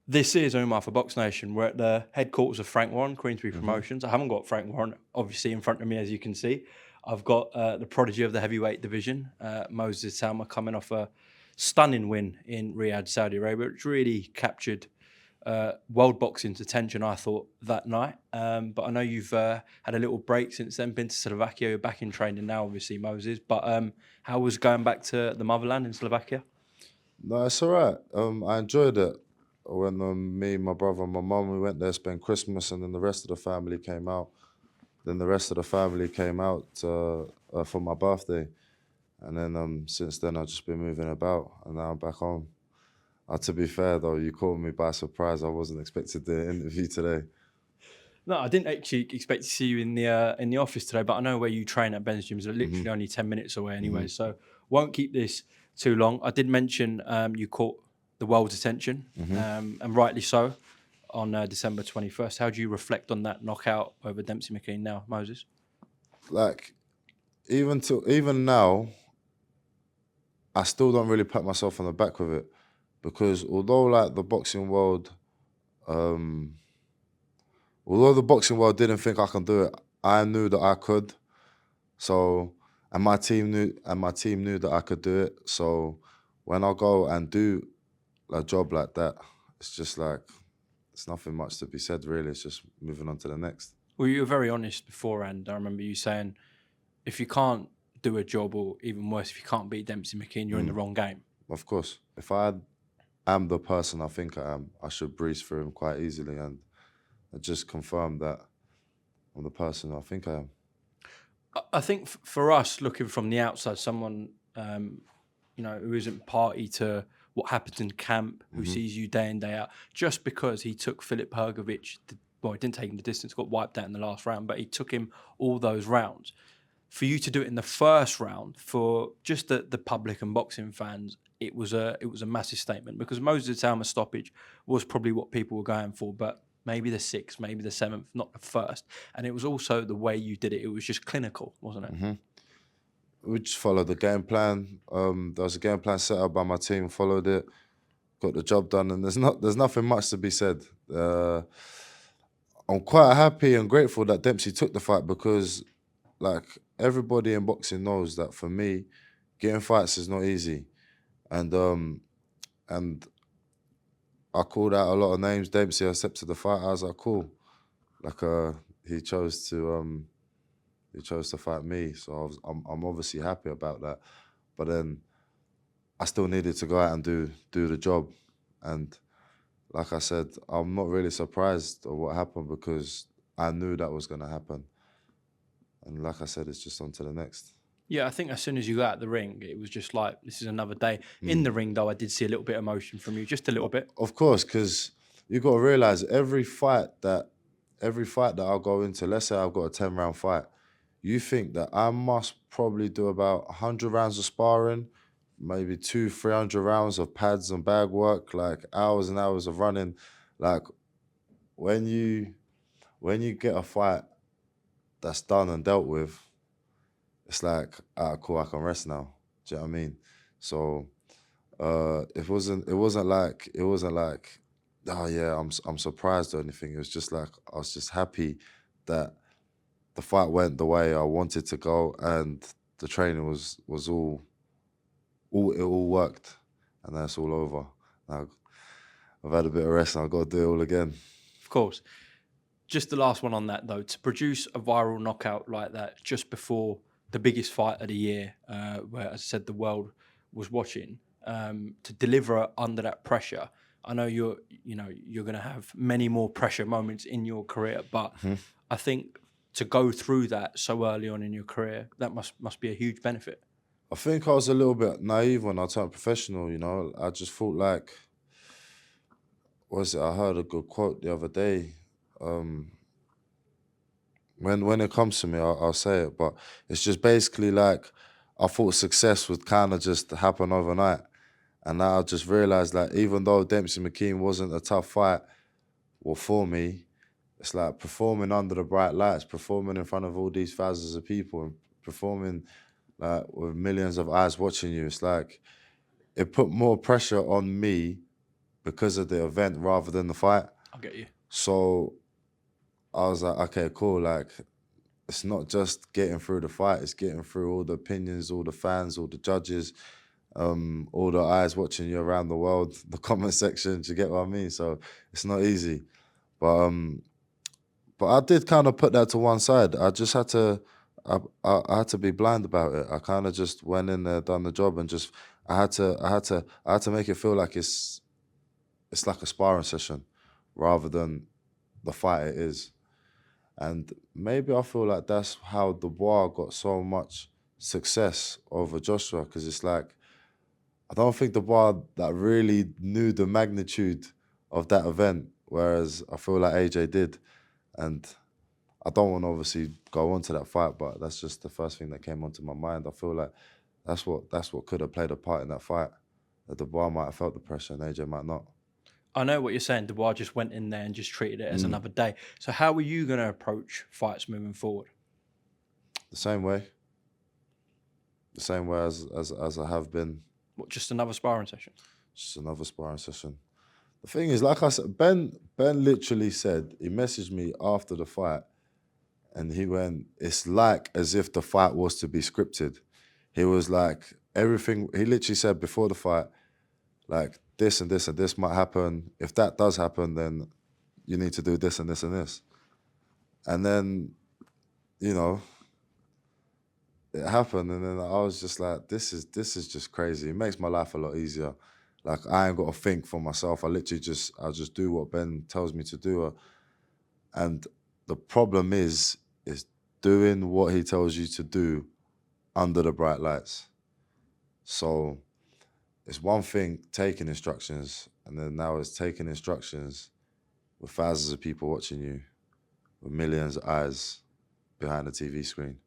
This is Umar for BoxNation. We're at the headquarters of Frank Warren, Queensberry Hmm. Promotions. I haven't got Frank Warren, obviously, in front of me, as you can see. I've got the prodigy of the heavyweight division, Moses Itauma, coming off a stunning win in Riyadh, Saudi Arabia, which really captured world boxing's attention, I thought, that night. But I know you've had a little break since then, been to Slovakia. You're back in training now, obviously, Moses. But how was going back to the motherland in Slovakia? No, it's all right. I enjoyed it when me, my brother, and my mum we went there, spent Christmas, and then the rest of the family came out. Then the rest of the family came out for my birthday, and then since then I've just been moving about, and now I'm back home. To be fair though, you caught me by surprise. I wasn't expected the interview today. No, I didn't actually expect to see you in the office today, but I know where you train at Ben's Gym is Hmm. literally only 10 minutes away Hmm. anyway, so won't keep this too long. I did mention you caught the world's attention, Hmm. and rightly so, on December 21st. How do you reflect on that knockout over Demsey McKean now, Moses? Like even now, I still don't really pat myself on the back with it because like the boxing world. Um, Although the boxing world didn't think I can do it, I knew that I could. So, and my team knew that I could do it. So, when I go and do a job like that, it's just like it's nothing much to be said. Really, it's just moving on to the next. Well, you were very honest beforehand. I remember you saying, if you can't do a job, or even worse, if you can't beat Dempsey McKean, you're in the Mm, wrong game. of course, if I am the person I think I am, I should breeze through him quite easily, and I just confirm that I'm the person I think I am. I think for us, looking from the outside, someone who isn't party to what happens in camp, who Hmm. sees you day in day out, just because he took Filip Hrgovic, well, he didn't take him the distance, got wiped out in the last round, but he took him all those rounds. For you to do it in the first round, for just the public and boxing fans, it was a massive statement because Moses Itauma stoppage was probably what people were going for, but maybe the sixth, maybe the seventh, not the first. And it was also the way you did it. It was just clinical, wasn't it? Hmm. We just followed the game plan. There was a game plan set up by my team. Followed it, got the job done, and there's nothing much to be said. I'm quite happy and grateful that Dempsey took the fight because, like, everybody in boxing knows that for me, getting fights is not easy, and and I called out a lot of names. Dempsey accepted the fight. I was like, cool. Like, he chose to fight me, so I'm obviously happy about that. But then I still needed to go out and do the job, and like I said, I'm not really surprised of what happened because I knew that was going to happen. And like I said, it's just on to the next. Yeah, I think as soon as you got out the ring, it was just like, this is another day. In Mm. the ring, though, I did see a little bit of emotion from you, just a little bit. Of course, because you got to realize every fight that I'll go into, let's say I've got a 10-round fight, you think that I must probably do about 100 rounds of sparring, maybe 300 rounds of pads and bag work, like hours and hours of running. Like when you get a fight that's done and dealt with, it's like, cool, I can rest now. Do you know what I mean? So it wasn't like, oh yeah, I'm surprised or anything. It was just like I was just happy that the fight went the way I wanted to go, and the training was all worked, and that's all over. Now I've had a bit of rest, and I've got to do it all again. Of course. Just the last one on that, though, to produce a viral knockout like that just before the biggest fight of the year, where, as I said, the world was watching, to deliver under that pressure. I know you're going to have many more pressure moments in your career, but Mhm. I think to go through that so early on in your career, that must be a huge benefit. I think I was a little bit naive when I turned professional. I just thought like, what was it? I heard a good quote the other day. Um, when it comes to me, I'll say it, but it's just basically like I thought success would kind of just happen overnight, and now I just realized that even though Dempsey McKean wasn't a tough fight, well, for me, it's like performing under the bright lights, performing in front of all these thousands of people, and performing like with millions of eyes watching you. It's like it put more pressure on me because of the event rather than the fight. I get you. So I was like, okay, cool. Like, it's not just getting through the fight; it's getting through all the opinions, all the fans, all the judges, all the eyes watching you around the world, the comment section. Do you get what I mean? So it's not easy, but I did kind of put that to one side. I just had to, I had to be blind about it. I kind of just went in there, done the job, and just I had to make it feel like it's like a sparring session, rather than the fight it is. And maybe I feel like that's how Dubois got so much success over Joshua, because it's like I don't think Dubois that really knew the magnitude of that event, whereas I feel like AJ did. And I don't want to obviously go on to that fight, but that's just the first thing that came onto my mind. I feel like that's what could have played a part in that fight. That Dubois might have felt the pressure and AJ might not. I know what you're saying. Dubois just went in there and just treated it as another day. So how are you going to approach fights moving forward? The same way. The same way as I have been. What, just another sparring session? Just another sparring session. The thing is, like I said, Ben literally said, he messaged me after the fight and he went, it's like as if the fight was to be scripted. He was like, everything, he literally said before the fight, like this and this and this might happen. If that does happen, then you need to do this and this and this. And then, you know, it happened, and then I was just like, this is just crazy. It makes my life a lot easier. Like, I ain't got to think for myself. I just do what Ben tells me to do. And the problem is doing what he tells you to do under the bright lights. So it's one thing taking instructions, and then now it's taking instructions with thousands of people watching you, with millions of eyes behind the TV screen.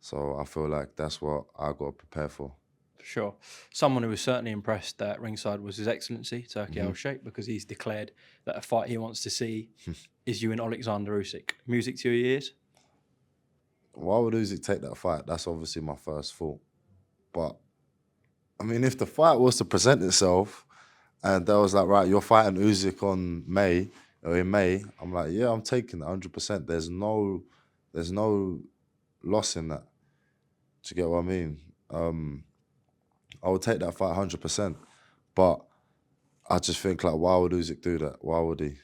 So I feel like that's what I got to prepare for. For sure. Someone who was certainly impressed at ringside was His Excellency Turki Alalshikh, because he's declared that a fight he wants to see is you and Oleksandr Usyk. Music to your ears? Why would Usyk take that fight? That's obviously my first thought. But, I mean, if the fight was to present itself and they was like, right, you're fighting Usyk in May, I'm like, yeah, I'm taking it 100%. There's no loss in that. Do you get what I mean? I would take that fight 100%. But I just think, like, why would Usyk do that? Why would he?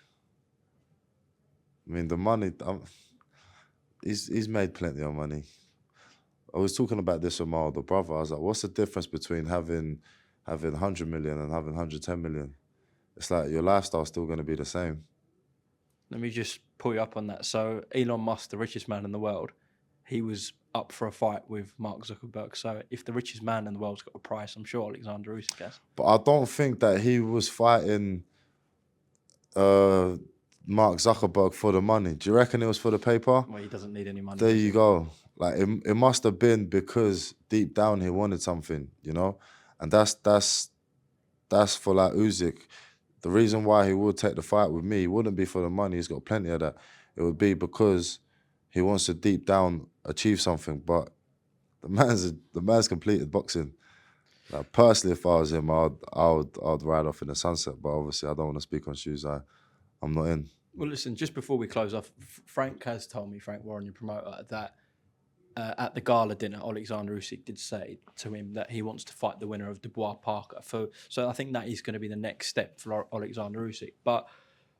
I mean, the money, he's made plenty of money. I was talking about this with my older brother. I was like, what's the difference between having 100 million and having 110 million? It's like your lifestyle's still going to be the same. Let me just pull you up on that. So Elon Musk, the richest man in the world, he was up for a fight with Mark Zuckerberg. So if the richest man in the world's got a price, I'm sure Oleksandr Usyk has. But I don't think that he was fighting Mark Zuckerberg for the money. Do you reckon it was for the paper? Well, he doesn't need any money. There you go. Like, it must have been because deep down he wanted something, you know? And that's for, like, Usyk. The reason why he would take the fight with me wouldn't be for the money. He's got plenty of that. It would be because he wants to deep down achieve something. But the man's completed boxing. Like, personally, if I was him, I'd ride off in the sunset. But obviously, I don't want to speak on shoes I'm not in. Well, listen, just before we close off, Frank has told me, Frank Warren, your promoter, that at the gala dinner, Oleksandr Usyk did say to him that he wants to fight the winner of Dubois Parker. So I think that is going to be the next step for Oleksandr Usyk. But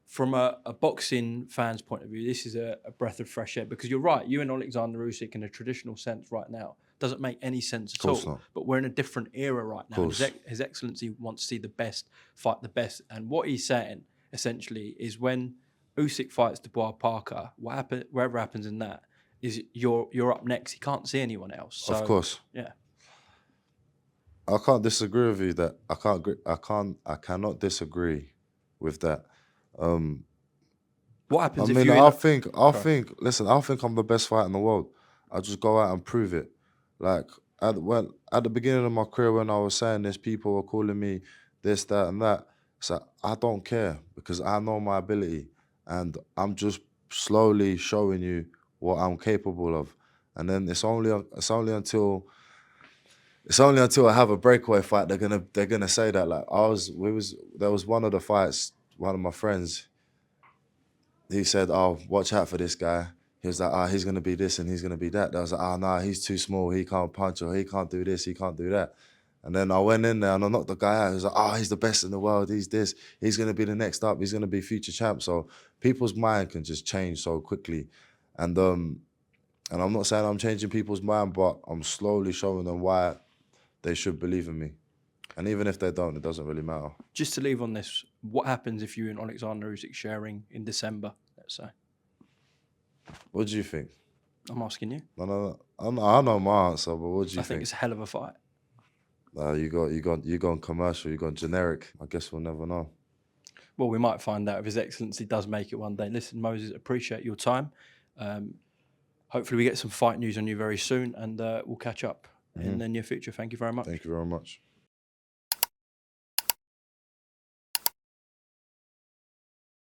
from a boxing fan's point of view, this is a breath of fresh air, because you're right, you and Oleksandr Usyk in a traditional sense right now doesn't make any sense at all. Not. But we're in a different era right now. His Excellency wants to see the best fight the best. And what he's saying, essentially, is when Usyk fights Dubois Parker, whatever happens in that, is you're up next. He can't see anyone else. So, of course. Yeah. I can't disagree with you that I cannot disagree with that. What happens I if mean, you? I think I'm the best fighter in the world. I just go out and prove it. Like, at the beginning of my career, when I was saying this, people were calling me this, that, and that. So I don't care, because I know my ability, and I'm just slowly showing you what I'm capable of. And then it's only until It's only until I have a breakaway fight they're gonna say that. Like there was one of the fights. One of my friends, he said, "Oh, watch out for this guy." He was like, he's gonna be this and he's gonna be that. I was like, nah, he's too small. He can't punch or he can't do this. He can't do that. And then I went in there and I knocked the guy out. He was like, he's the best in the world. He's this. He's gonna be the next up. He's gonna be future champ. So people's mind can just change so quickly, and I'm not saying I'm changing people's mind, but I'm slowly showing them why they should believe in me. And even if they don't, it doesn't really matter. Just to leave on this, what happens if you and Oleksandr Usyk sharing in December, let's say? What do you think? I'm asking you. No. I know my answer, but what do you I think it's a hell of a fight. You gone commercial, you gone generic. I guess we'll never know. Well, we might find out if His Excellency does make it one day. Listen, Moses, appreciate your time. Hopefully we get some fight news on you very soon, and we'll catch up in the near future. Thank you very much. Thank you very much.